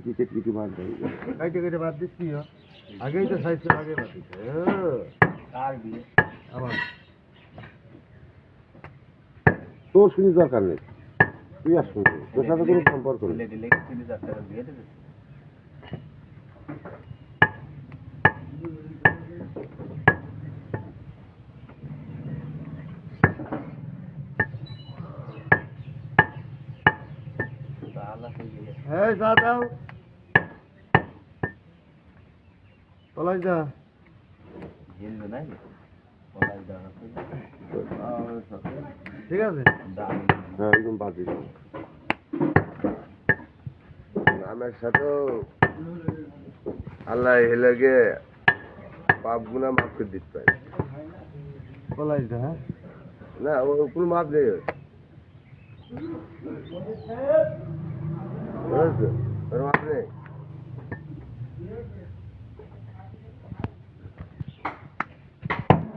Cricket কিছু বাদ দেয় কাইটে কেটে বাদ দিস কি হয়? আগেই তো সাইজ আগে বাদ দিতে কার বিয়ে আমার তোর শুনি দরকার নেই তুই আর শুনবি তোর সাথে কোনো সম্পর্ক নেই দিলে দিলে 30,000 টাকা বিয়ে দেবে এই যা দাও পলাই যা হিন্দু নাই পলাই দাও ঠিক আছে হ্যাঁ একদম বাদ দিল আমার সাথেও আল্লাহ হেলেগে পাপ গুনা মাফ করে দিতে পারে পলাই যা হ্যাঁ না ও কোনো মাপ নেই বুঝেছো ওর মাপ নেই